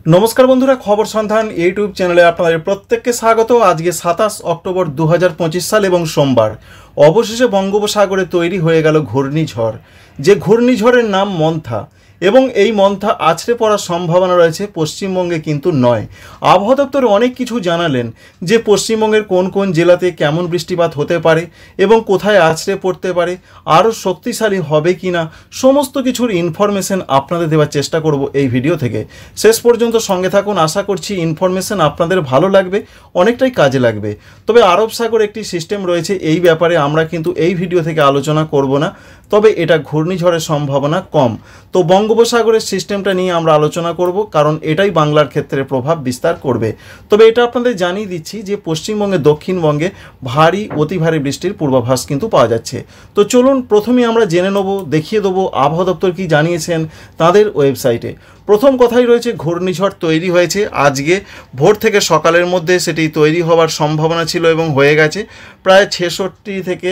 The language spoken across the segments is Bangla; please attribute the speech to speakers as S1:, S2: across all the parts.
S1: नमस्कार बंधुरा खबर सन्धान यूट्यूब चैनले आपनादेर प्रत्येकके स्वागत। आज के 27 अक्टोबर 2025 साल एवं सोमवार अवशेषे बंगोपसागरे तैरी हये गेल घूर्णिझड़। जे घूर्णिझड़ेर नाम मन्था এবং এই মন্থা আছড়ে পড়ার সম্ভাবনা রয়েছে পশ্চিমবঙ্গে, কিন্তু নয়। আবহাওয়া দপ্তর অনেক কিছু জানালেন যে পশ্চিমবঙ্গের কোন কোন জেলাতে কেমন বৃষ্টিপাত হতে পারে এবং কোথায় আছড়ে পড়তে পারে, আরও শক্তিশালী হবে কিনা, সমস্ত কিছুর ইনফরমেশন আপনাদের দেওয়ার চেষ্টা করব এই ভিডিও থেকে। শেষ পর্যন্ত সঙ্গে থাকুন, আশা করছি ইনফরমেশন আপনাদের ভালো লাগবে, অনেকটাই কাজে লাগবে। তবে আরব সাগর একটি সিস্টেম রয়েছে, এই ব্যাপারে আমরা কিন্তু এই ভিডিও থেকে আলোচনা করব না, তবে এটা ঘূর্ণিঝড়ের সম্ভাবনা কম। তো বঙ্গোপসাগরের সিস্টেমটা নিয়ে আমরা আলোচনা করব, কারণ এটাই বাংলার ক্ষেত্রে প্রভাব বিস্তার করবে। তবে এটা আপনাদের জানিয়ে দিচ্ছি যে পশ্চিমবঙ্গে দক্ষিণবঙ্গে ভারী অতি ভারী বৃষ্টির পূর্বাভাস কিন্তু পাওয়া যাচ্ছে। তো চলুন প্রথমে আমরা জেনে নেব, দেখিয়ে দেবো আবহাওয়া দপ্তর কী জানিয়েছেন তাদের ওয়েবসাইটে। প্রথম কথাই রয়েছে ঘূর্ণিঝড় তৈরি হয়েছে আজকে ভোর থেকে সকালের মধ্যে, সেটি তৈরি হওয়ার সম্ভাবনা ছিল এবং হয়ে গেছে। প্রায় 66 থেকে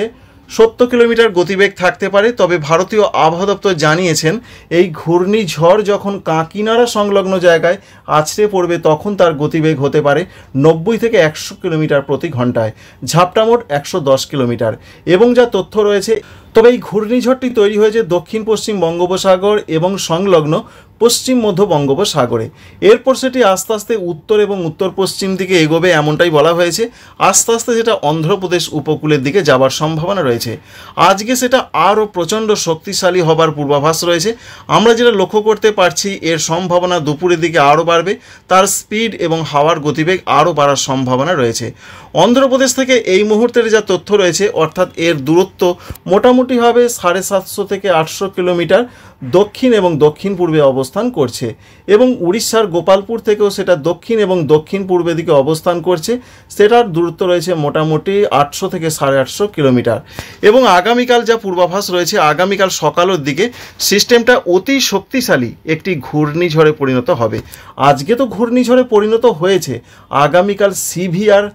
S1: 70 কিলোমিটার গতিবেগ থাকতে পারে। তবে ভারতীয় আবহাওয়া দপ্তর জানিয়েছেন এই ঘূর্ণিঝড় যখন কাঁকিনাড়া সংলগ্ন জায়গায় আছড়ে পড়বে তখন তার গতিবেগ হতে পারে 90 থেকে 100 কিলোমিটার প্রতি ঘন্টায়, ঝাপটা মোট 110 কিলোমিটার। এবং যা তথ্য রয়েছে, তবে এই ঘূর্ণিঝড়টি তৈরি হয়েছে দক্ষিণ পশ্চিম বঙ্গোপসাগর এবং সংলগ্ন পশ্চিম মধ্য বঙ্গোপসাগরে। এরপর সেটি আস্তে আস্তে উত্তর এবং উত্তর পশ্চিম দিকে এগোবে, এমনটাই বলা হয়েছে। আস্তে আস্তে যেটা অন্ধ্রপ্রদেশ উপকূলের দিকে যাবার সম্ভাবনা রয়েছে। আজকে সেটা আরও প্রচণ্ড শক্তিশালী হবার পূর্বাভাস রয়েছে। আমরা যেটা লক্ষ্য করতে পারছি, এর সম্ভাবনা দুপুরের দিকে আরও বাড়বে, তার স্পিড এবং হাওয়ার গতিবেগ আরও বাড়ার সম্ভাবনা রয়েছে। অন্ধ্রপ্রদেশ থেকে এই মুহূর্তের যা তথ্য রয়েছে, অর্থাৎ এর দূরত্ব মোটামুটি হবে 750 থেকে 800 কিলোমিটার দক্ষিণ এবং দক্ষিণ পূর্বে অবস্থান করছে। এবং উড়িষ্যার গোপালপুর থেকেও সেটা দক্ষিণ এবং দক্ষিণ পূর্বে দিকে অবস্থান করছে, সেটার দূরত্ব রয়েছে মোটামুটি 800 থেকে 850 কিলোমিটার। এবং আগামীকাল যা পূর্বাভাস রয়েছে, আগামীকাল সকালের দিকে সিস্টেমটা অতি শক্তিশালী একটি ঘূর্ণিঝড়ে পরিণত হবে। আজকে তো ঘূর্ণিঝড়ে পরিণত হয়েছে, আগামীকাল সিভিয়ার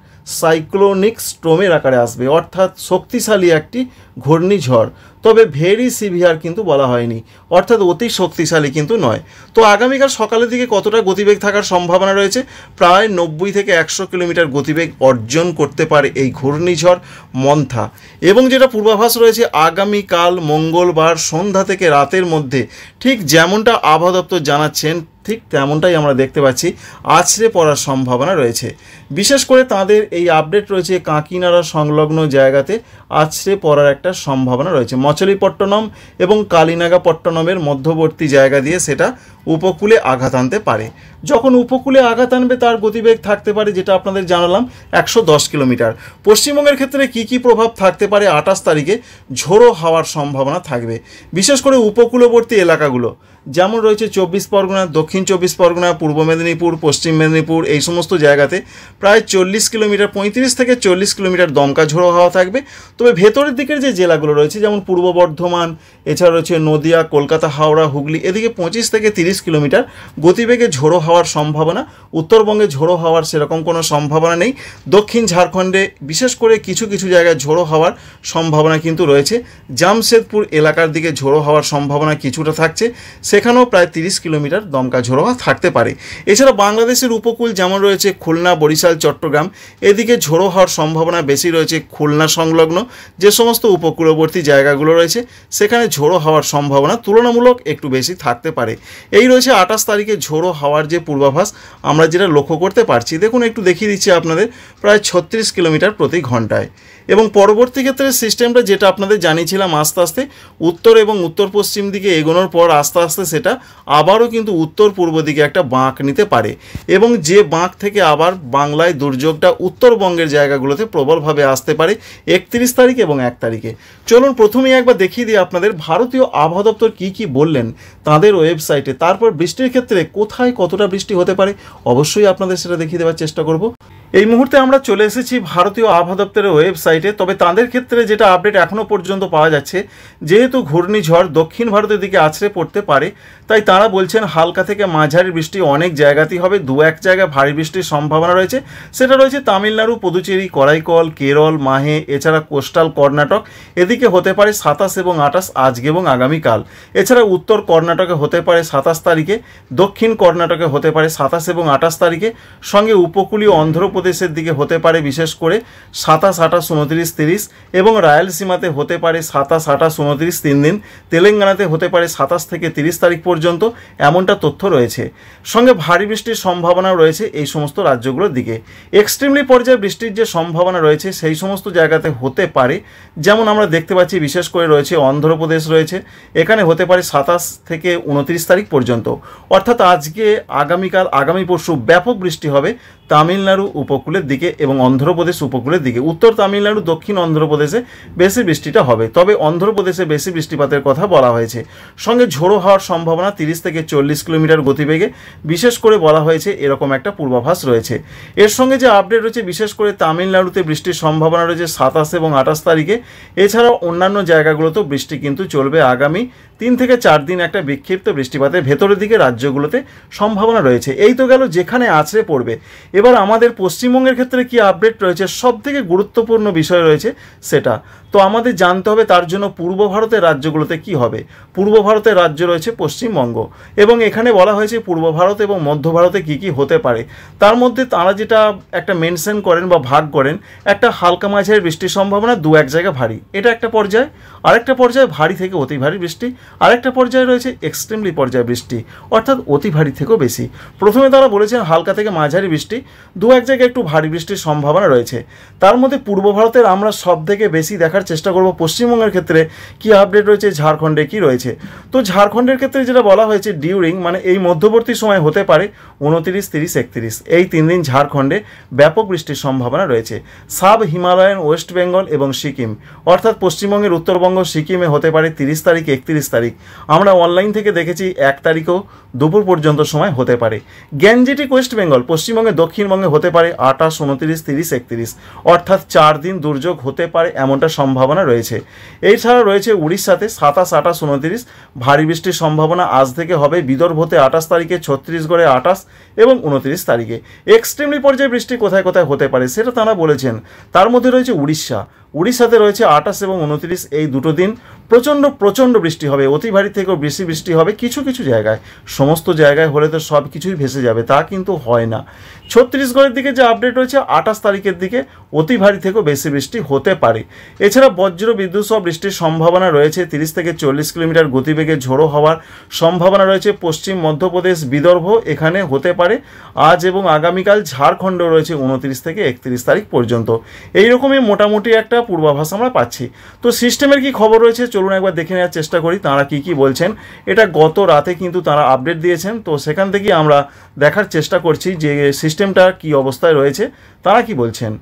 S1: সাইক্লোনিক স্ট্রমের আকারে আসবে, অর্থাৎ শক্তিশালী একটি ঘূর্ণিঝড়। তবে ভেরি সিভিয়ার কিন্তু বলা হয়নি, অর্থাৎ অতি শক্তিশালী কিন্তু নয়। তো আগামীকাল সকালের দিকে কতটা গতিবেগ থাকার সম্ভাবনা রয়েছে? প্রায় 90 থেকে 100 কিলোমিটার গতিবেগ অর্জন করতে পারে এই ঘূর্ণিঝড় মন্থা। এবং যেটা পূর্বাভাস রয়েছে, আগামীকাল মঙ্গলবার সন্ধ্যা থেকে রাতের মধ্যে ঠিক যেমনটা আবহাওয়া দপ্তর জানাচ্ছেন, ঠিক তেমনটাই আমরা দেখতে পাচ্ছি আছড়ে পড়ার সম্ভাবনা রয়েছে। বিশেষ করে তাদের এই আপডেট রয়েছে কাঁকিনাড়া সংলগ্ন জায়গাতে আছড়ে পড়ার একটা সম্ভাবনা রয়েছে। মছলিপট্টনম এবং কালিনাগাপট্টনমের মধ্যবর্তী জায়গা দিয়ে সেটা উপকূলে আঘাত আনতে পারে। যখন উপকূলে আঘাত আনবে তার গতিবেগ থাকতে পারে, যেটা আপনাদের জানালাম, 110 কিলোমিটার। পশ্চিমবঙ্গের ক্ষেত্রে কি কি প্রভাব থাকতে পারে? 28 তারিখে ঝোড়ো হাওয়ার সম্ভাবনা থাকবে, বিশেষ করে উপকূলবর্তী এলাকাগুলো যেমন রয়েছে 24 পরগনা, দক্ষিণ 24 পরগনা, পূর্ব মেদিনীপুর, পশ্চিম মেদিনীপুর, এই সমস্ত জায়গাতে প্রায় 40 কিলোমিটার, 35 থেকে 40 কিলোমিটার দমকা ঝোড়ো হাওয়া থাকবে। তবে ভেতরের দিকের যে জেলাগুলো রয়েছে, যেমন পূর্ব বর্ধমান, এছাড়া রয়েছে নদিয়া, কলকাতা, হাওড়া, হুগলি, এদিকে 25 থেকে 30 কিলোমিটার গতিবেগে ঝোড়ো হাওয়ার সম্ভাবনা। উত্তরবঙ্গে ঝোড়ো হাওয়ার সেরকম কোনো সম্ভাবনা নেই। দক্ষিণ ঝাড়খণ্ডে বিশেষ করে কিছু কিছু জায়গায় ঝোড়ো হাওয়ার সম্ভাবনা কিন্তু রয়েছে। জামশেদপুর এলাকার দিকে ঝোড়ো হাওয়ার সম্ভাবনা কিছুটা থাকছে, সেখানেও প্রায় 30 কিলোমিটার দমকা ঝোড়ো হাওয়া থাকতে পারে। এছাড়া বাংলাদেশের উপকূল যেমন রয়েছে খুলনা, বরিশাল, চট্টগ্রাম, এদিকে ঝোড়ো হওয়ার সম্ভাবনা বেশি রয়েছে। খুলনা সংলগ্ন যে সমস্ত উপকূলবর্তী জায়গাগুলো রয়েছে, সেখানে ঝোড়ো হওয়ার সম্ভাবনা তুলনামূলক একটু বেশি থাকতে পারে। এই রয়েছে 28 তারিখে ঝোড়ো হাওয়ার যে পূর্বাভাস আমরা যেটা লক্ষ্য করতে পারছি। দেখুন, একটু দেখিয়ে দিচ্ছি আপনাদের, প্রায় 36 কিলোমিটার প্রতি ঘন্টায়। এবং পরবর্তী ক্ষেত্রে সিস্টেমটা যেটা আপনাদের জানিয়েছিলাম, আস্তে আস্তে উত্তর এবং উত্তর পশ্চিম দিকে এগোনোর পর আস্তে আস্তে সেটা আবারও কিন্তু উত্তর পূর্ব দিকে একটা বাঁক নিতে পারে। এবং যে বাঁক থেকে আবার বাংলায় দুর্যোগটা উত্তরবঙ্গের জায়গাগুলোতে প্রবলভাবে আসতে পারে 31 তারিখ এবং 1 তারিখে। চলুন প্রথমেই একবার দেখিয়ে দিই আপনাদের ভারতীয় আবহাওয়া দপ্তর কী কী বললেন তাদের ওয়েবসাইটে। তারপর বৃষ্টির ক্ষেত্রে কোথায় কতটা বৃষ্টি হতে পারে অবশ্যই আপনাদের সেটা দেখিয়ে দেওয়ার চেষ্টা করব। এই মুহূর্তে আমরা চলে এসেছি ভারতীয় আবহাওয়া দপ্তরের ওয়েবসাইটে। তবে তাদের ক্ষেত্রে যেটা আপডেট এখনও পর্যন্ত পাওয়া যাচ্ছে, যেহেতু ঘূর্ণিঝড় দক্ষিণ ভারতের দিকে আছড়ে পড়তে পারে, তাই তারা বলছেন হালকা থেকে মাঝারি বৃষ্টি অনেক জায়গাতেই হবে। দু এক জায়গায় ভারী বৃষ্টির সম্ভাবনা রয়েছে, সেটা রয়েছে তামিলনাড়ু, পুদুচেরি, করাইকল, কেরল, মাহে, এছাড়া কোস্টাল কর্ণাটক এদিকে হতে পারে 27 এবং 28 আজকে এবং আগামীকাল। এছাড়া উত্তর কর্ণাটকে হতে পারে 27 তারিখে, দক্ষিণ কর্ণাটকে হতে পারে 27 এবং 28 তারিখে, সঙ্গে উপকূলীয় অন্ধ্রপ্রদেশের দিকে হতে পারে বিশেষ করে 27, 28, 29, 30 এবং রায়ালসীমাতে হতে পারে 27, 28, 29 3 দিন। তেলেঙ্গানাতে হতে পারে 27 থেকে 30 তারিখ পর্যন্ত, এমনটা তথ্য রয়েছে। সঙ্গে ভারী বৃষ্টির সম্ভাবনা রয়েছে এই সমস্ত রাজ্যগুলোর দিকে। এক্সট্রিমলি পর্যায়ে বৃষ্টির যে সম্ভাবনা রয়েছে সেই সমস্ত জায়গাতে হতে পারে, যেমন আমরা দেখতে পাচ্ছি বিশেষ করে রয়েছে অন্ধ্রপ্রদেশ রয়েছে, এখানে হতে পারে 27 থেকে 29 তারিখ পর্যন্ত। অর্থাৎ আজকে, আগামীকাল, আগামী পরশু ব্যাপক বৃষ্টি হবে তামিলনাড়ু উপকূলের দিকে এবং অন্ধ্রপ্রদেশ উপকূলের দিকে। উত্তর তামিলনাড়ু, দক্ষিণ অন্ধ্রপ্রদেশে বেশি বৃষ্টিটা হবে, তবে অন্ধ্রপ্রদেশে বেশি বৃষ্টিপাতের কথা বলা হয়েছে। সঙ্গে ঝোড়ো হওয়ার সম্ভাবনা 30 থেকে 40 কিলোমিটার গতিবেগে বিশেষ করে বলা হয়েছে, এরকম একটা পূর্বাভাস রয়েছে। এর সঙ্গে যে আপডেট রয়েছে, বিশেষ করে তামিলনাড়ুতে বৃষ্টির সম্ভাবনা রয়েছে 27 এবং 28 তারিখে। এছাড়াও অন্যান্য জায়গাগুলোতেও বৃষ্টি কিন্তু চলবে আগামী 3 থেকে 4 দিন। একটা বিক্ষিপ্ত বৃষ্টিপাতের ভেতরের দিকে রাজ্যগুলোতে সম্ভাবনা রয়েছে। এই তো গেল যেখানে আছড়ে পড়বে। এবার আমাদের পশ্চিমবঙ্গের ক্ষেত্রে কি আপডেট রয়েছে, সব থেকে গুরুত্বপূর্ণ বিষয় রয়েছে সেটা তো আমাদের জানতে হবে। তার জন্য পূর্ব ভারতের রাজ্যগুলোতে কি হবে। পূর্ব ভারতের রাজ্য রয়েছে পশ্চিমবঙ্গ, এবং এখানে বলা হয়েছে পূর্ব ভারত এবং মধ্য ভারতে কি কি হতে পারে। তার মধ্যে তারা যেটা একটা মেনশন করেন বা ভাগ করেন, একটা হালকা মাঝারি বৃষ্টির সম্ভাবনা, দু এক জায়গা ভারী, এটা একটা পর্যায়। আরেকটা পর্যায়ে ভারী থেকে অতি ভারী বৃষ্টি, আরেকটা পর্যায়ে রয়েছে এক্সট্রিমলি পর্যায়ে বৃষ্টি, অর্থাৎ অতি ভারী থেকেও বেশি। প্রথমে তারা বলেছেন হালকা থেকে মাঝারি বৃষ্টি, দু এক জায়গায় একটু ভারী বৃষ্টির সম্ভাবনা রয়েছে। তার মধ্যে পূর্ব ভারতের আমরা সব থেকে বেশি দেখার চেষ্টা করব পশ্চিমবঙ্গের ক্ষেত্রে কি আপডেট রয়েছে, ঝাড়খণ্ডে কি রয়েছে। তো ঝাড়খণ্ডের ক্ষেত্রে যেটা বলা হয়েছে, ডিউরিং মানে এই মধ্যবর্তী সময় হতে পারে 29, 30, 31 এই 3 দিন ঝাড়খণ্ডে ব্যাপক বৃষ্টির সম্ভাবনা রয়েছে। সাব হিমালয়ান, ওয়েস্ট বেঙ্গল এবং সিকিম, অর্থাৎ পশ্চিমবঙ্গের উত্তরবঙ্গ, সিকিমে হতে পারে 30 তারিখ, 31 তারিখ। আমরা অনলাইন থেকে দেখেছি 1 তারিখও দুপুর পর্যন্ত সময় হতে পারে। গ্যাঞ্জেটিক ওয়েস্ট বেঙ্গল, পশ্চিমবঙ্গে, দক্ষিণবঙ্গে হতে পারে 28, 29, 30, 31, অর্থাৎ 4 দিন দুর্যোগ হতে পারে, এমনটা সম্ভাবনা রয়েছে। এছাড়া রয়েছে উড়িষ্যাতে 27, 28, 29 ভারী বৃষ্টির সম্ভাবনা আজ থেকে হবে। বিদর্ভতে 28 তারিখে, ছত্তিশগড়ে 28 এবং 29 তারিখে। এক্সট্রিমলি পর্যায়ে বৃষ্টি কোথায় কোথায় হতে পারে সেটা তারা বলেছেন। তার মধ্যে রয়েছে উড়িষ্যাতে রয়েছে 28 এবং 29 এই দুটো দিন প্রচণ্ড বৃষ্টি হবে, অতি ভারী থেকেও বেশি বৃষ্টি হবে কিছু কিছু জায়গায়। সমস্ত জায়গায় হলে তো সব কিছুই ভেসে যাবে, তা কিন্তু হয় না। ছত্তিশগড়ের দিকে যে আপডেট রয়েছে, 28 তারিখের দিকে অতি ভারী থেকেও বেশি বৃষ্টি হতে পারে। এছাড়া বজ্র বিদ্যুৎ সহ বৃষ্টির সম্ভাবনা রয়েছে, 30 থেকে 40 কিলোমিটার গতিবেগে ঝোড়ো হওয়ার সম্ভাবনা রয়েছে। পশ্চিম মধ্যপ্রদেশ, বিদর্ভ এখানে হতে পারে আজ এবং আগামীকাল। ঝাড়খণ্ডেও রয়েছে 29 থেকে 31 তারিখ পর্যন্ত। এইরকমই মোটামুটি একটা পূর্বাভাস আমরা পাচ্ছি। তো সিস্টেমের কি খবর রয়েছে চলুন একবার দেখে নেওয়ার চেষ্টা করি তারা কি বলছেন। এটা গত রাতে কিন্তু তারা আপডেট দিয়েছেন, তো সেখান থেকে আমরা দেখার চেষ্টা করছি যে সিস্টেমটা কি অবস্থায় রয়েছে, তারা কি বলছেন।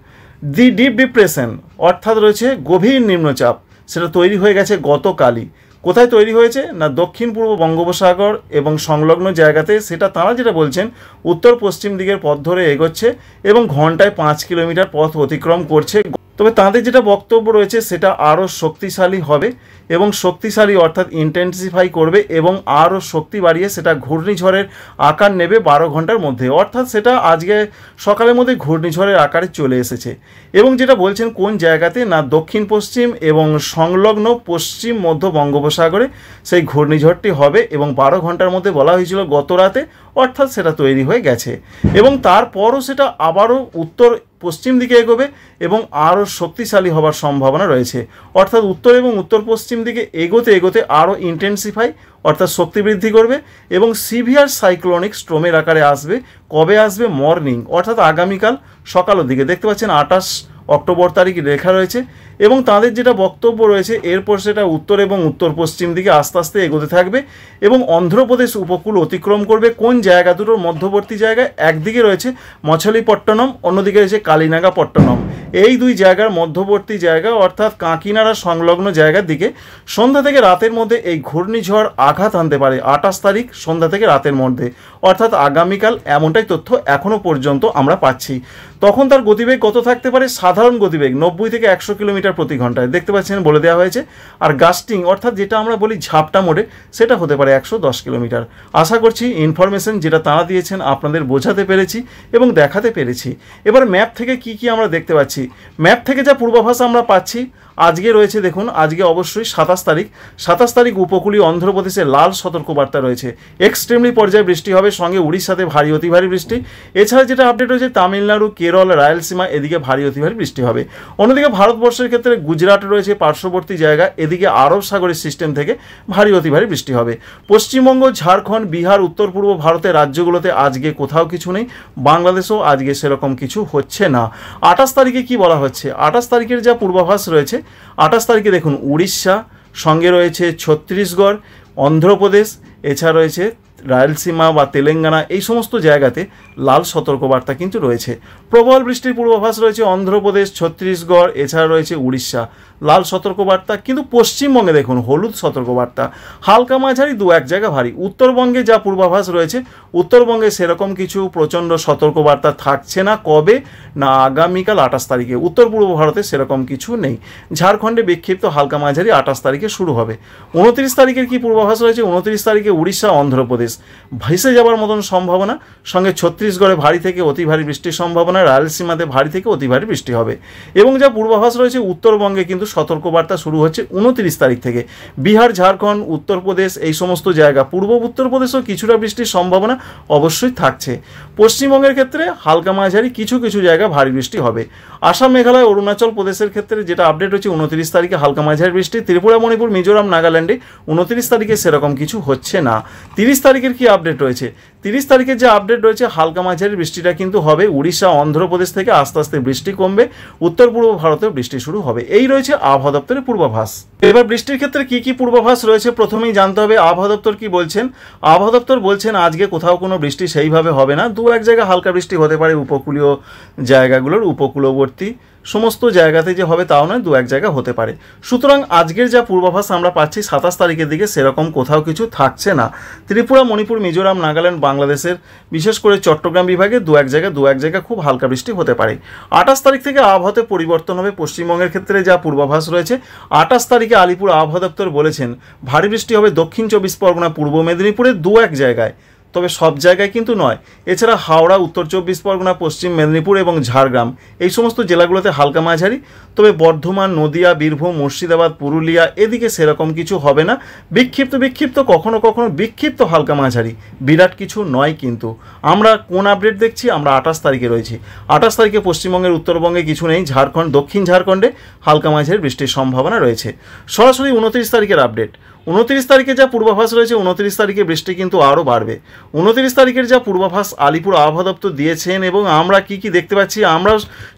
S1: দি ডিপ ডিপ্রেশন, অর্থাৎ রয়েছে গভীর নিম্নচাপ, সেটা তৈরি হয়ে গেছে গতকালই। কোথায় তৈরি হয়েছে না দক্ষিণ পূর্ব বঙ্গোপসাগর এবং সংলগ্ন জায়গাতে। সেটা তারা যেটা বলছেন উত্তর পশ্চিম দিকের পথ ধরে এগোচ্ছে এবং ঘন্টায় 5 কিলোমিটার পথ অতিক্রম করছে। তবে তাদের যেটা বক্তব্য রয়েছে সেটা আরও শক্তিশালী হবে এবং শক্তিশালী অর্থাৎ ইন্টেন্সিফাই করবে এবং আরও শক্তি বাড়িয়ে সেটা ঘূর্ণিঝড়ের আকার নেবে 12 ঘন্টার মধ্যে। অর্থাৎ সেটা আজকে সকালের মধ্যে ঘূর্ণিঝড়ের আকারে চলে এসেছে। এবং যেটা বলছেন কোন জায়গাতে না দক্ষিণ পশ্চিম এবং সংলগ্ন পশ্চিম মধ্য বঙ্গোপসাগরে সেই ঘূর্ণিঝড়টি হবে এবং 12 ঘন্টার মধ্যে বলা হয়েছিল গত রাতে, অর্থাৎ সেটা তৈরি হয়ে গেছে এবং তারপরও সেটা আবারও উত্তর পশ্চিম দিকে এগোবে এবং আরও শক্তিশালী হবার সম্ভাবনা রয়েছে। অর্থাৎ উত্তর এবং উত্তর পশ্চিম দিকে এগোতে এগোতে আরও ইন্টেন্সিফাই অর্থাৎ শক্তি বৃদ্ধি করবে এবং সিভিয়ার সাইক্লোনিক স্ট্রমের আকারে আসবে। কবে আসবে? মর্নিং অর্থাৎ আগামীকাল সকালের দিকে। দেখতে পাচ্ছেন 28 অক্টোবর তারিখ লেখা রয়েছে এবং তাদের যেটা বক্তব্য রয়েছে এরপর সেটা উত্তর এবং উত্তর পশ্চিম দিকে আস্তে আস্তে এগোতে থাকবে এবং অন্ধ্রপ্রদেশ উপকূল অতিক্রম করবে। কোন জায়গা দুটোর মধ্যবর্তী জায়গায়? একদিকে রয়েছে মছলিপট্টনম, অন্যদিকে রয়েছে কালিনাগাপট্টনম। এই দুই জায়গার মধ্যবর্তী জায়গা অর্থাৎ কাঁকিনাড়া সংলগ্ন জায়গার দিকে সন্ধ্যা থেকে রাতের মধ্যে এই ঘূর্ণিঝড় আঘাত আনতে পারে 28 তারিখ সন্ধ্যা থেকে রাতের মধ্যে, অর্থাৎ আগামীকাল, এমনটাই তথ্য এখনও পর্যন্ত আমরা পাচ্ছি। তখন তার গতিবেগ কত থাকতে পারে? সাধারণ গতিবেগ 90 থেকে 100 কিলোমিটার প্রতি ঘন্টায়, দেখতে পাচ্ছেন বলে দেওয়া হয়েছে। আর গাস্টিং অর্থাৎ যেটা আমরা বলি ঝাপটা মোড়ে, সেটা হতে পারে 110 কিলোমিটার। আশা করছি ইনফরমেশন যেটা তারা দিয়েছেন আপনাদের বোঝাতে পেরেছি এবং দেখাতে পেরেছি। এবার ম্যাপ থেকে কি কি আমরা দেখতে পাচ্ছি? ম্যাপ থেকে যা পূর্বাভাস আমরা পাচ্ছি, আজকে রয়েছে দেখুন, আজকে অবশ্যই 27 তারিখ উপকূলীয় অন্ধ্রপ্রদেশে লাল সতর্কবার্তা রয়েছে। এক্সট্রিমলি পর্যায়ে বৃষ্টি হবে, সঙ্গে উড়িষ্যাতে ভারী অতি ভারী বৃষ্টি। এছাড়া যেটা আপডেট রয়েছে তামিলনাড়ু, কেরল, রায়লসীমা এদিকে ভারী অতি ভারী বৃষ্টি হবে। অন্যদিকে ভারতবর্ষের ক্ষেত্রে গুজরাট রয়েছে পার্শ্ববর্তী জায়গা, এদিকে আরব সাগরের সিস্টেম থেকে ভারী অতি ভারী বৃষ্টি হবে। পশ্চিমবঙ্গ, ঝাড়খণ্ড, বিহার, উত্তর পূর্ব ভারতের রাজ্যগুলোতে আজকে কোথাও কিছু নেই। বাংলাদেশেও আজকে সেরকম কিছু হচ্ছে না। 28 তারিখে কি বলা হচ্ছে? 28 তারিখের যা পূর্বাভাস রয়েছে, 28 তারিখে দেখুন উড়িষ্যা, সঙ্গে রয়েছে ছত্তিশগড়, অন্ধ্রপ্রদেশ, এছাড়া রয়েছে রায়লসীমা বা তেলেঙ্গানা, এই সমস্ত জায়গাতে লাল সতর্কবার্তা কিন্তু রয়েছে। প্রবল বৃষ্টির পূর্বাভাস রয়েছে অন্ধ্রপ্রদেশ, ছত্তিশগড়, এছাড়া রয়েছে উড়িষ্যা, লাল সতর্কবার্তা। কিন্তু পশ্চিমবঙ্গে দেখুন হলুদ সতর্কবার্তা, হালকা মাঝারি দু এক জায়গা ভারী। উত্তরবঙ্গে যা পূর্বাভাস রয়েছে, উত্তরবঙ্গে সেরকম কিছু প্রচণ্ড সতর্কবার্তা থাকছে না। কবে না? আগামীকাল 28 তারিখে। উত্তর পূর্ব ভারতে সেরকম কিছু নেই। ঝাড়খণ্ডে বিক্ষিপ্ত হালকা মাঝারি 28 তারিখে শুরু হবে। 29 তারিখের কি পূর্বাভাস রয়েছে? 29 তারিখে উড়িষ্যা, অন্ধ্রপ্রদেশ ভেসে যাওয়ার মতন সম্ভাবনা, সঙ্গে ছত্তিশগড়ে ভারী থেকে অতি ভারী বৃষ্টির সম্ভাবনা, রায়লসীমাতে ভারী থেকে অতি ভারী বৃষ্টি হবে। এবং যা পূর্বাভাস রয়েছে উত্তরবঙ্গে কিন্তু সতর্কবার্তা শুরু হচ্ছে 29 তারিখ থেকে। বিহার, ঝাড়খণ্ড, উত্তরপ্রদেশ এই সমস্ত জায়গা, পূর্ব উত্তরপ্রদেশেও কিছুটা বৃষ্টির সম্ভাবনা অবশ্যই থাকছে। পশ্চিমবঙ্গের ক্ষেত্রে হালকা মাঝারি কিছু কিছু জায়গা ভারী বৃষ্টি হবে। আসাম, মেঘালয়, অরুণাচল প্রদেশের ক্ষেত্রে যেটা আপডেট হচ্ছে 29 তারিখে হালকা মাঝারি বৃষ্টি। ত্রিপুরা, মণিপুর, মিজোরাম, নাগাল্যান্ডে 29 তারিখে সেরকম কিছু হচ্ছে না। 30 তারিখের কি আপডেট রয়েছে? 30 তারিখের যে আপডেট রয়েছে হালকা মাঝারি বৃষ্টিটা কিন্তু হবে। উড়িষ্যা, অন্ধ্রপ্রদেশ থেকে আস্তে আস্তে বৃষ্টি কমবে, উত্তর পূর্ব ভারতেও বৃষ্টি শুরু হবে। এই রয়েছে আবহাওয়া দপ্তরের পূর্বাভাস। এবার বৃষ্টির ক্ষেত্রে কি কি পূর্বাভাস রয়েছে প্রথমেই জানতে হবে। আবহাওয়া দপ্তর কি বলছেন? আবহাওয়া দপ্তর বলছেন আজকে কোথাও কোনো বৃষ্টি সেইভাবে হবে না, দু এক জায়গায় হালকা বৃষ্টি হতে পারে উপকূলীয় জায়গাগুলোর, উপকূলবর্তী সমস্ত জায়গাতে যে হবে তাও নয়, দু এক জায়গা হতে পারে। সুতরাং আজকের যা পূর্বাভাস আমরা পাচ্ছি 27 তারিখের দিকে সেরকম কোথাও কিছু থাকছে না। ত্রিপুরা, মণিপুর, মিজোরাম, নাগাল্যান্ড, বাংলাদেশের বিশেষ করে চট্টগ্রাম বিভাগে দু এক জায়গা খুব হালকা বৃষ্টি হতে পারে। 28 তারিখ থেকে আবহাওয়াতে পরিবর্তন হবে। পশ্চিমবঙ্গের ক্ষেত্রে যা পূর্বাভাস রয়েছে 28 তারিখে আলিপুর আবহাওয়া দপ্তর বলেছেন ভারী বৃষ্টি হবে দক্ষিণ 24 পরগনা, পূর্ব মেদিনীপুরে দু এক জায়গায়, তবে সব জায়গায় কিন্তু নয়। এছাড়া হাওড়া, উত্তর 24 পরগনা, পশ্চিম মেদিনীপুর এবং ঝাড়গ্রাম এই সমস্ত জেলাগুলোতে হালকা মাঝারি, তবে বর্ধমান, নদিয়া, বীরভূম, মুর্শিদাবাদ, পুরুলিয়া এদিকে সেরকম কিছু হবে না। বিক্ষিপ্ত কখনো কখনো বিক্ষিপ্ত হালকা মাঝারি, বিরাট কিছু নয়। কিন্তু আমরা কোন আপডেট দেখছি? আমরা 28 তারিখে রয়েছি। 28 তারিখে পশ্চিমবঙ্গের উত্তরবঙ্গে কিছু নেই, ঝাড়খণ্ড, দক্ষিণ ঝাড়খণ্ডে হালকা মাঝারি বৃষ্টির সম্ভাবনা রয়েছে। সরাসরি 29 তারিখের আপডেট। 29 তারিখে যা পূর্বাভাস রয়েছে 29 তারিখে বৃষ্টি কিন্তু আরও বাড়বে। 29 তারিখের যা পূর্বাভাস আলিপুর আবহাওয়া দপ্তর দিয়েছেন এবং আমরা কি কি দেখতে পাচ্ছি, আমরা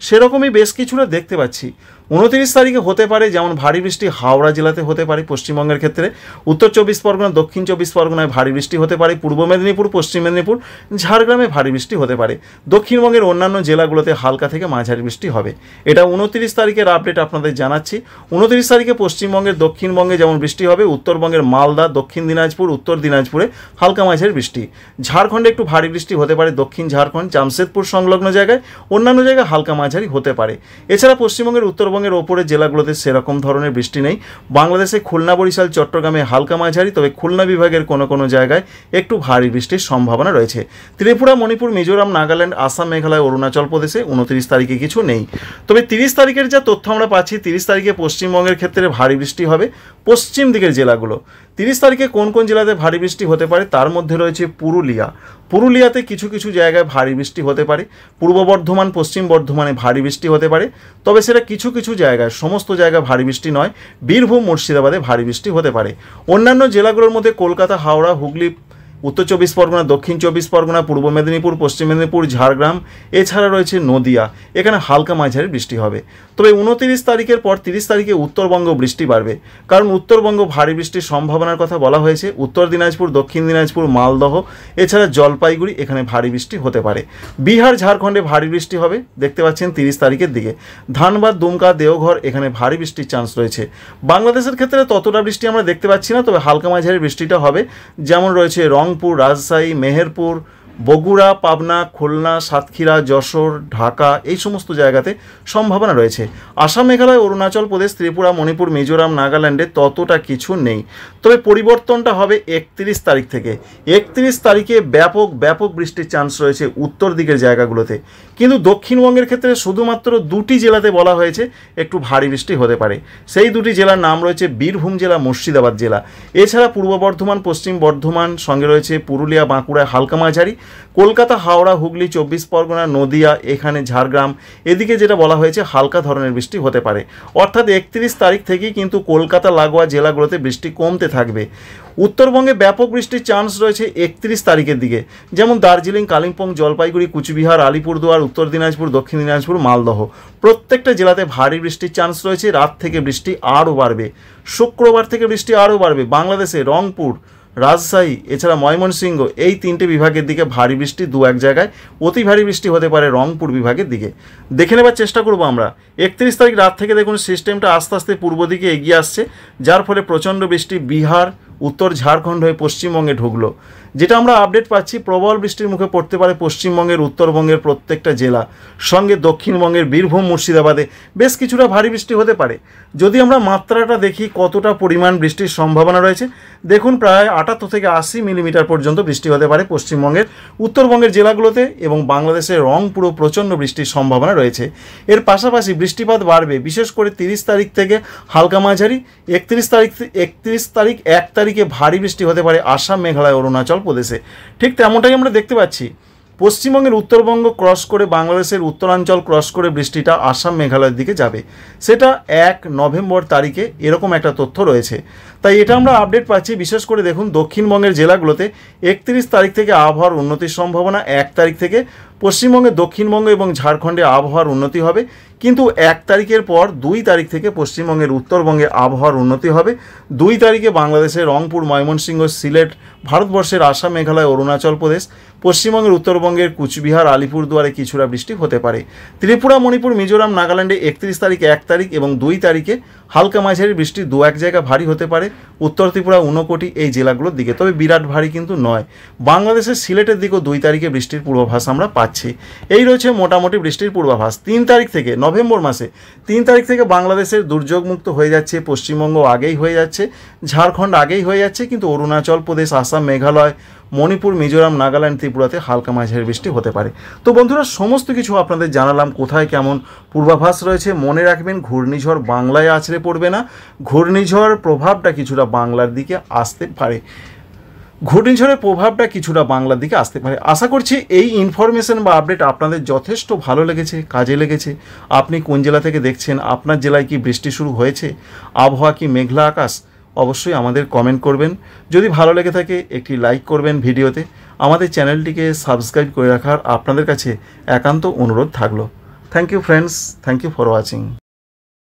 S1: সেরকমই বেশ কিছুটা দেখতে পাচ্ছি। 29 তারিখে হতে পারে যেমন ভারী বৃষ্টি হাওড়া জেলাতে হতে পারে পশ্চিমবঙ্গের ক্ষেত্রে, উত্তর 24 পরগনা, দক্ষিণ 24 পরগনায় ভারী বৃষ্টি হতে পারে, পূর্ব মেদিনীপুর, পশ্চিম মেদিনীপুর, ঝাড়গ্রামে ভারী বৃষ্টি হতে পারে, দক্ষিণবঙ্গের অন্যান্য জেলাগুলোতে হালকা থেকে মাঝারি বৃষ্টি হবে। এটা 29 তারিখের আপডেট আপনাদের জানাচ্ছি। 29 তারিখে পশ্চিমবঙ্গের দক্ষিণবঙ্গে যেমন বৃষ্টি হবে, উত্তরবঙ্গের মালদা, দক্ষিণ দিনাজপুর, উত্তর দিনাজপুরে হালকা মাঝারি বৃষ্টি, ঝাড়খণ্ডে একটু ভারী বৃষ্টি হতে পারে, দক্ষিণ ঝাড়খণ্ড, জামশেদপুর সংলগ্ন জায়গায়, অন্যান্য জায়গায় হালকা মাঝারি হতে পারে। এছাড়া পশ্চিমবঙ্গের উত্তরবঙ্গের ওপরের জেলাগুলোতে সেরকম ধরনের বৃষ্টি নেই। বাংলাদেশে খুলনা, বরিশাল, চট্টগ্রামে হালকা মাঝারি, তবে খুলনা বিভাগের কোনো কোনো জায়গায় একটু ভারী বৃষ্টির সম্ভাবনা রয়েছে। ত্রিপুরা, মণিপুর, মিজোরাম, নাগাল্যান্ড, আসাম, মেঘালয়, অরুণাচল প্রদেশে 29 তারিখে কিছু নেই। তবে 30 তারিখের যা তথ্য আমরা পাচ্ছি 30 তারিখে পশ্চিমবঙ্গের ক্ষেত্রে ভারী বৃষ্টি হবে পশ্চিম দিকের জেলাগুলো। 30 তারিখে কোন কোন জেলাতে ভারী বৃষ্টি হতে পারে তার মধ্যে রয়েছে পুরুলিয়াতে কিছু কিছু জায়গায় ভারী বৃষ্টি হতে পারে, পূর্ব বর্ধমান, পশ্চিম বর্ধমানে ভারী বৃষ্টি হতে পারে, তবে সেটা কিছু কিছু জায়গায়, সমস্ত জায়গায় ভারী বৃষ্টি নয়। বীরভূম, মুর্শিদাবাদে ভারী বৃষ্টি হতে পারে। অন্যান্য জেলাগুলোর মধ্যে কলকাতা, হাওড়া, হুগলি উত্তর 24 পরগনা, দক্ষিণ 24 পরগনা, পূর্ব মেদিনীপুর, পশ্চিম মেদিনীপুর, ঝাড়গ্রাম, এছাড়া রয়েছে নদিয়া, এখানে হালকা মাঝারি বৃষ্টি হবে। তবে 29 তারিখের পর 30 তারিখে উত্তরবঙ্গ বৃষ্টি বাড়বে, কারণ উত্তরবঙ্গ ভারী বৃষ্টির সম্ভাবনার কথা বলা হয়েছে। উত্তর দিনাজপুর, দক্ষিণ দিনাজপুর, মালদহ, এছাড়া জলপাইগুড়ি, এখানে ভারী বৃষ্টি হতে পারে। বিহার, ঝাড়খণ্ডে ভারী বৃষ্টি হবে, দেখতে পাচ্ছেন 30 তারিখের দিকে। ধানবাদ, দুমকা, দেওঘর, এখানে ভারী বৃষ্টির চান্স রয়েছে। বাংলাদেশের ক্ষেত্রে ততটা বৃষ্টি আমরা দেখতে পাচ্ছি না, তবে হালকা মাঝারি বৃষ্টিটা হবে। যেমন রয়েছে রংপুর, রাজশাহী, মেহেরপুর, বগুড়া, পাবনা, খুলনা, সাতক্ষীরা, যশোর, ঢাকা, এই সমস্ত জায়গাতে সম্ভাবনা রয়েছে। আসাম, মেঘালয়, অরুণাচল প্রদেশ, ত্রিপুরা, মণিপুর, মিজোরাম, নাগাল্যান্ডে ততটা কিছু নেই। তবে পরিবর্তনটা হবে 31 তারিখ থেকে। 31 তারিখে ব্যাপক বৃষ্টির চান্স রয়েছে উত্তর দিকের জায়গাগুলোতে, কিন্তু দক্ষিণবঙ্গের ক্ষেত্রে শুধুমাত্র 2টি জেলাতে বলা হয়েছে একটু ভারী বৃষ্টি হতে পারে। সেই 2টি জেলার নাম রয়েছে বীরভূম জেলা, মুর্শিদাবাদ জেলা। এছাড়া পূর্ব বর্ধমান, পশ্চিম বর্ধমান, সঙ্গে রয়েছে পুরুলিয়া, বাঁকুড়া হালকা মাঝারি, কলকাতা, হাওড়া, হুগলি, 24 পরগনা, নদিয়া, এখানে ঝাড়গ্রাম, এদিকে যেটা বলা হয়েছে হালকা ধরনের বৃষ্টি হতে পারে। অর্থাৎ 31 তারিখ থেকেই কিন্তু কলকাতা লাগোয়া জেলাগুলোতে বৃষ্টি কমতে থাকবে। উত্তরবঙ্গে ব্যাপক বৃষ্টির চান্স রয়েছে 31 তারিখের দিকে, যেমন দার্জিলিং, কালিম্পং, জলপাইগুড়ি, কুচবিহার, আলিপুরদুয়ার, উত্তর দিনাজপুর, দক্ষিণ দিনাজপুর, মালদহ, প্রত্যেকটা জেলাতে ভারী বৃষ্টির চান্স রয়েছে। রাত থেকে বৃষ্টি আরও বাড়বে, শুক্রবার থেকে বৃষ্টি আরও বাড়বে। বাংলাদেশে রংপুর, রাজশাহী, এছাড়া ময়মনসিংহ, এই 3টে বিভাগের দিকে ভারী বৃষ্টি, 2-1 জায়গায় অতি ভারী বৃষ্টি হতে পারে রংপুর বিভাগের দিকে। দেখে নেবার চেষ্টা করব আমরা। 31 তারিখ রাত থেকে দেখুন সিস্টেমটা আস্তে আস্তে পূর্ব দিকে এগিয়ে আসছে, যার ফলে প্রচণ্ড বৃষ্টি বিহার, উত্তর ঝাড়খণ্ড হয়ে পশ্চিমবঙ্গে ঢুকলো। যেটা আমরা আপডেট পাচ্ছি, প্রবল বৃষ্টির মুখে পড়তে পারে পশ্চিমবঙ্গের, উত্তরবঙ্গের প্রত্যেকটা জেলা, সঙ্গে দক্ষিণবঙ্গের বীরভূম, মুর্শিদাবাদে বেশ কিছুটা ভারী বৃষ্টি হতে পারে। যদি আমরা মাত্রাটা দেখি কতটা পরিমাণ বৃষ্টির সম্ভাবনা রয়েছে, দেখুন প্রায় 78 থেকে 80 মিলিমিটার পর্যন্ত বৃষ্টি হতে পারে পশ্চিমবঙ্গের, উত্তরবঙ্গের জেলাগুলোতে, এবং বাংলাদেশের রংপুরও প্রচণ্ড বৃষ্টির সম্ভাবনা রয়েছে। এর পাশাপাশি বৃষ্টিপাত বাড়বে, বিশেষ করে 30 তারিখ থেকে হালকা মাঝারি, 31 তারিখ 1 তারিখে ভারী বৃষ্টি হতে পারে আসাম, মেঘালয়, অরুণাচল প্রদেশে। ঠিক তেমনটাই আমরা দেখতে পাচ্ছি। পশ্চিমবঙ্গের উত্তরবঙ্গ ক্রস করে বাংলাদেশের উত্তরাঞ্চল ক্রস করে বৃষ্টিটা আসাম, মেঘালয়ের দিকে যাবে, সেটা 1 নভেম্বর তারিখে, এরকম একটা তথ্য রয়েছে। তাই এটা আমরা আপডেট পাচ্ছি। বিশেষ করে দেখুন দক্ষিণবঙ্গের জেলাগুলোতে 31 তারিখ থেকে আবহাওয়ার উন্নতির সম্ভাবনা। 1 তারিখ থেকে পশ্চিমবঙ্গে, দক্ষিণবঙ্গ এবং ঝাড়খণ্ডে আবহাওয়ার উন্নতি হবে, কিন্তু 1 তারিখের পর 2 তারিখ থেকে পশ্চিমবঙ্গের উত্তরবঙ্গে আবহাওয়ার উন্নতি হবে। 2 তারিখে বাংলাদেশের রংপুর, ময়মনসিংহ, সিলেট, ভারতবর্ষের আসাম, মেঘালয়, অরুণাচল প্রদেশ, পশ্চিমবঙ্গের উত্তরবঙ্গের কুচবিহার, আলিপুরদুয়ারে কিছুটা বৃষ্টি হতে পারে। ত্রিপুরা, মণিপুর, মিজোরাম, নাগাল্যান্ডে 31 তারিখ, 1 তারিখ এবং 2 তারিখে হালকা মাঝারি বৃষ্টি, 2-1 জায়গা ভারী হতে পারে উত্তর ত্রিপুরা, ঊনকোটি, এই জেলাগুলোর দিকে, তবে বিরাট ভারী কিন্তু নয়। বাংলাদেশের সিলেটের দিকেও 2 তারিখে বৃষ্টির পূর্বাভাস আমরা পাচ্ছি। এই রয়েছে মোটামুটি বৃষ্টির পূর্বাভাস। 3 তারিখ থেকে, নভেম্বর মাসে 3 তারিখ থেকে বাংলাদেশের দুর্যোগমুক্ত হয়ে যাচ্ছে, পশ্চিমবঙ্গ আগেই হয়ে যাচ্ছে, ঝাড়খণ্ড আগেই হয়ে যাচ্ছে, কিন্তু অরুণাচল প্রদেশ, আসাম, মেঘালয়, মণিপুর, মিজোরাম, নাগাল্যান্ড, ত্রিপুরাতে হালকা মাঝারি বৃষ্টি হতে পারে। তো বন্ধুরা, সমস্ত কিছু আপনাদের জানালাম কোথায় কেমন পূর্বাভাস রয়েছে। মনে রাখবেন, ঘূর্ণিঝড় বাংলায় আছড়ে পড়বে না, ঘূর্ণিঝড় প্রভাবটা কিছুটা বাংলার দিকে আসতে পারে, ঘূর্ণিঝড়ের প্রভাবটা কিছুটা বাংলার দিকে আসতে পারে। আশা করছি এই ইনফরমেশন বা আপডেট আপনাদের যথেষ্ট ভালো লেগেছে, কাজে লেগেছে। আপনি কোন জেলা থেকে দেখছেন, আপনার জেলায় কি বৃষ্টি শুরু হয়েছে, আবহাওয়া কি মেঘলা আকাশ, অবশ্যই আমাদের কমেন্ট করবেন। যদি ভালো লেগে থাকে একটি লাইক করবেন ভিডিওতে। আমাদের চ্যানেলটিকে সাবস্ক্রাইব করে রাখার আপনাদের কাছে একান্ত অনুরোধ থাকলো। Thank you friends, thank you for watching.